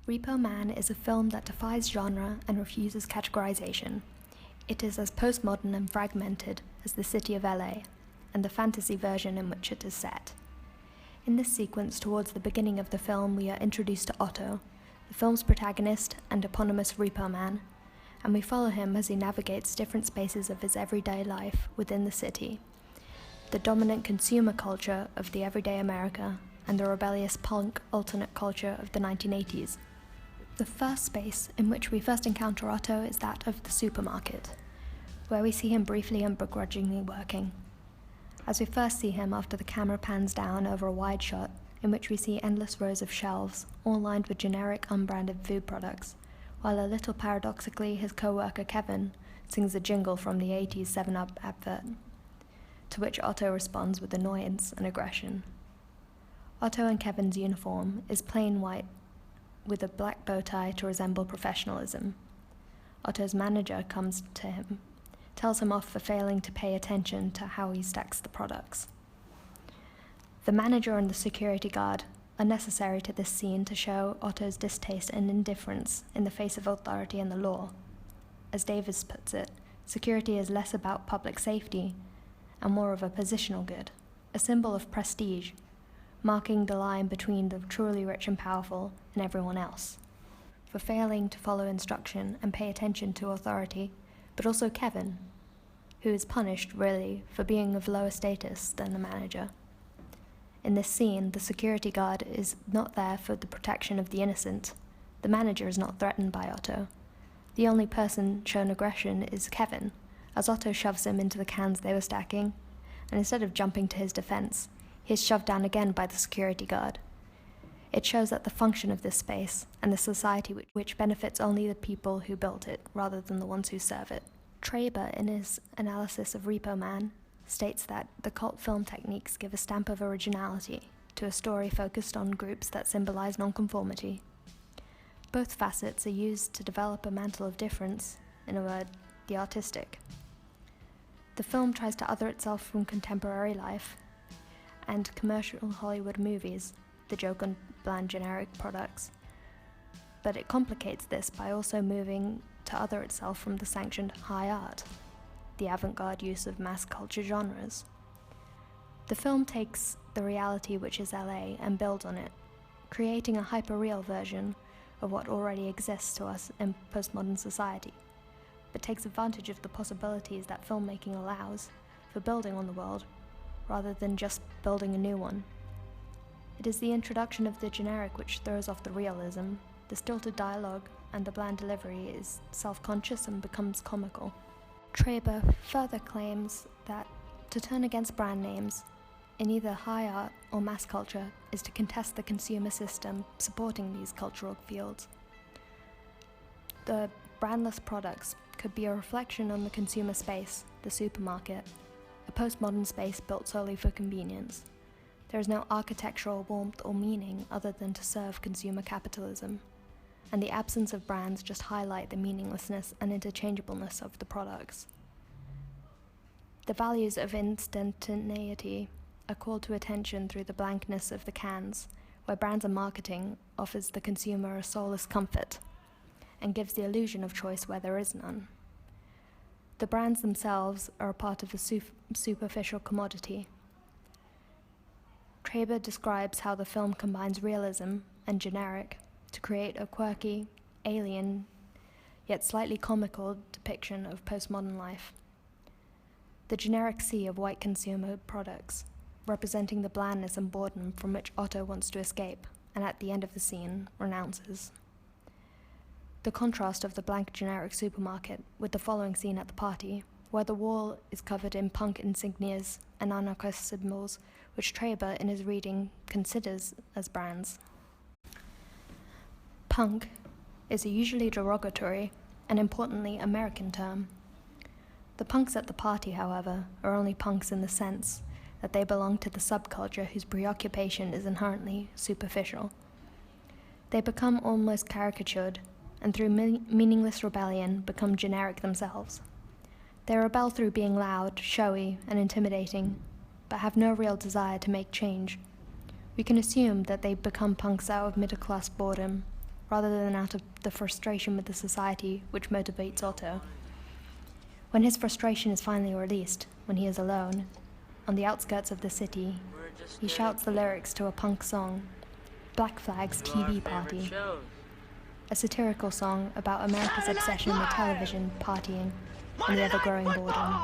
Repo Man is a film that defies genre and refuses categorization. It is as postmodern and fragmented as the city of LA, and the fantasy version in which it is set. In this sequence, towards the beginning of the film, we are introduced to Otto, the film's protagonist and eponymous Repo Man, and we follow him as he navigates different spaces of his everyday life within the city, the dominant consumer culture of the everyday America, and the rebellious punk alternate culture of the 1980s. The first space in which we first encounter Otto is that of the supermarket, where we see him briefly and begrudgingly working. As we first see him after the camera pans down over a wide shot in which we see endless rows of shelves, all lined with generic unbranded food products, while a little paradoxically his co-worker Kevin sings a jingle from the 80s 7-Up advert, to which Otto responds with annoyance and aggression. Otto and Kevin's uniform is plain white with a black bow tie to resemble professionalism. Otto's manager comes to him, tells him off for failing to pay attention to how he stacks the products. The manager and the security guard are necessary to this scene to show Otto's distaste and indifference in the face of authority and the law. As Davis puts it, security is less about public safety and more of a positional good, a symbol of prestige, marking the line between the truly rich and powerful and everyone else. For failing to follow instruction and pay attention to authority, but also Kevin, who is punished, really, for being of lower status than the manager. In this scene, the security guard is not there for the protection of the innocent. The manager is not threatened by Otto. The only person shown aggression is Kevin, as Otto shoves him into the cans they were stacking, and instead of jumping to his defense, he is shoved down again by the security guard. It shows that the function of this space and the society which benefits only the people who built it rather than the ones who serve it. Traber, in his analysis of Repo Man, states that the cult film techniques give a stamp of originality to a story focused on groups that symbolize nonconformity. Both facets are used to develop a mantle of difference, in a word, the artistic. The film tries to other itself from contemporary life and commercial Hollywood movies, the joke on bland generic products, but it complicates this by also moving to other itself from the sanctioned high art, the avant-garde use of mass culture genres. The film takes the reality which is LA and builds on it, creating a hyper-real version of what already exists to us in postmodern society, but takes advantage of the possibilities that filmmaking allows for building on the world rather than just building a new one. It is the introduction of the generic which throws off the realism. The stilted dialogue and the bland delivery is self-conscious and becomes comical. Traber further claims that to turn against brand names in either high art or mass culture is to contest the consumer system supporting these cultural fields. The brandless products could be a reflection on the consumer space, the supermarket, a postmodern space built solely for convenience. There is no architectural warmth or meaning other than to serve consumer capitalism, and the absence of brands just highlight the meaninglessness and interchangeableness of the products. The values of instantaneity are called to attention through the blankness of the cans, where brands and marketing offers the consumer a soulless comfort and gives the illusion of choice where there is none. The brands themselves are a part of a superficial commodity. Traber describes how the film combines realism and generic to create a quirky, alien, yet slightly comical depiction of postmodern life. The generic sea of white consumer products, representing the blandness and boredom from which Otto wants to escape, and at the end of the scene, renounces. The contrast of the blank generic supermarket with the following scene at the party, where the wall is covered in punk insignias and anarchist symbols, which Traber, in his reading, considers as brands. Punk is a usually derogatory and importantly American term. The punks at the party, however, are only punks in the sense that they belong to the subculture whose preoccupation is inherently superficial. They become almost caricatured and through meaningless rebellion become generic themselves. They rebel through being loud, showy, and intimidating, but have no real desire to make change. We can assume that they become punks out of middle-class boredom, rather than out of the frustration with the society which motivates Otto. When his frustration is finally released, when he is alone, on the outskirts of the city, he shouts the lyrics to a punk song, Black Flag's TV Party, a satirical song about America's obsession with television, partying, and the ever-growing boredom.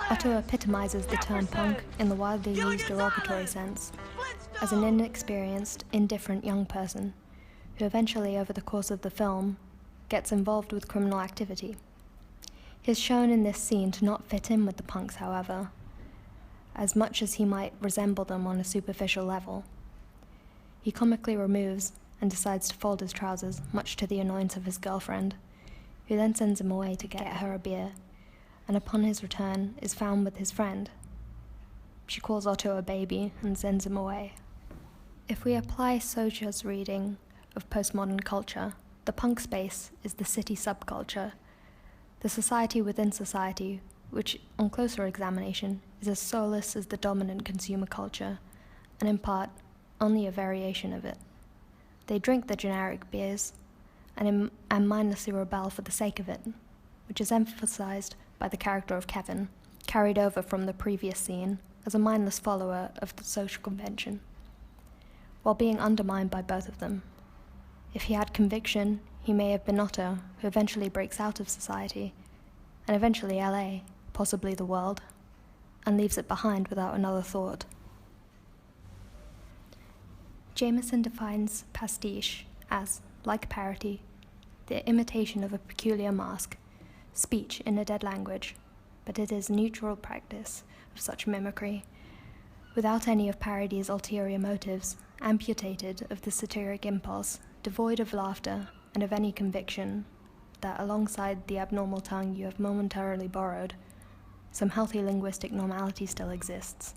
Otto epitomizes the term punk in the widely used derogatory sense, as an inexperienced, indifferent young person who eventually, over the course of the film, gets involved with criminal activity. He is shown in this scene to not fit in with the punks, however, as much as he might resemble them on a superficial level. He comically removes and decides to fold his trousers, much to the annoyance of his girlfriend, who then sends him away to get her a beer, and upon his return is found with his friend. She calls Otto a baby and sends him away. If we apply Socha's reading of postmodern culture, the punk space is the city subculture, the society within society, which, on closer examination, is as soulless as the dominant consumer culture, and in part, only a variation of it. They drink the generic beers, and mindlessly rebel for the sake of it, which is emphasized by the character of Kevin, carried over from the previous scene as a mindless follower of the social convention, while being undermined by both of them. If he had conviction, he may have been Otto, who eventually breaks out of society, and eventually LA, possibly the world, and leaves it behind without another thought. Jameson defines pastiche as, like parody, the imitation of a peculiar mask, speech in a dead language, but it is neutral practice of such mimicry, without any of parody's ulterior motives, amputated of the satiric impulse, devoid of laughter and of any conviction that alongside the abnormal tongue you have momentarily borrowed, some healthy linguistic normality still exists.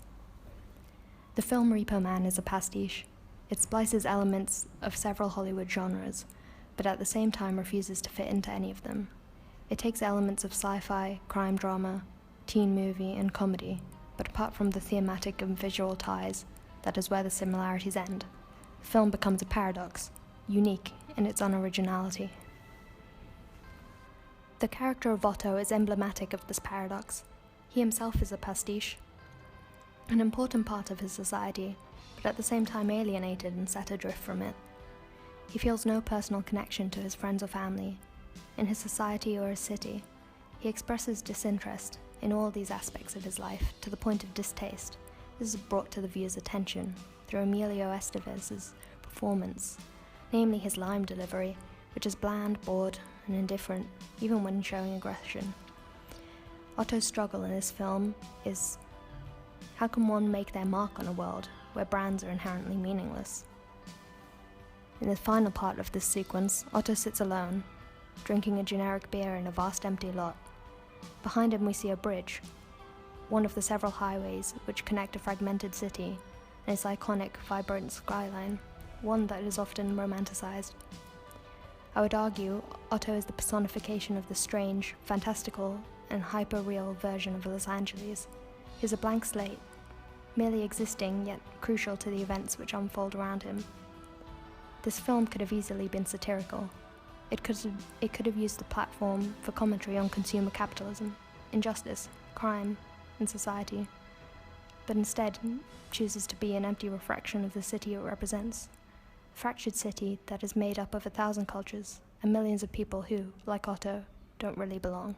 The film Repo Man is a pastiche. It splices elements of several Hollywood genres, but at the same time refuses to fit into any of them. It takes elements of sci-fi, crime drama, teen movie, and comedy, but apart from the thematic and visual ties, that is where the similarities end. The film becomes a paradox, unique in its unoriginality. The character of Otto is emblematic of this paradox. He himself is a pastiche, an important part of his society, but at the same time alienated and set adrift from it. He feels no personal connection to his friends or family, in his society or his city. He expresses disinterest in all these aspects of his life to the point of distaste. This is brought to the viewer's attention through Emilio Estevez's performance, namely his line delivery, which is bland, bored, and indifferent, even when showing aggression. Otto's struggle in this film is, how can one make their mark on a world where brands are inherently meaningless? In the final part of this sequence, Otto sits alone, drinking a generic beer in a vast empty lot. Behind him we see a bridge, one of the several highways which connect a fragmented city, and its iconic, vibrant skyline, one that is often romanticized. I would argue Otto is the personification of the strange, fantastical, and hyper-real version of Los Angeles. He is a blank slate, merely existing yet crucial to the events which unfold around him. This film could have easily been satirical. It could have used the platform for commentary on consumer capitalism, injustice, crime, and society, but instead chooses to be an empty refraction of the city it represents. A fractured city that is made up of 1,000 cultures and millions of people who, like Otto, don't really belong.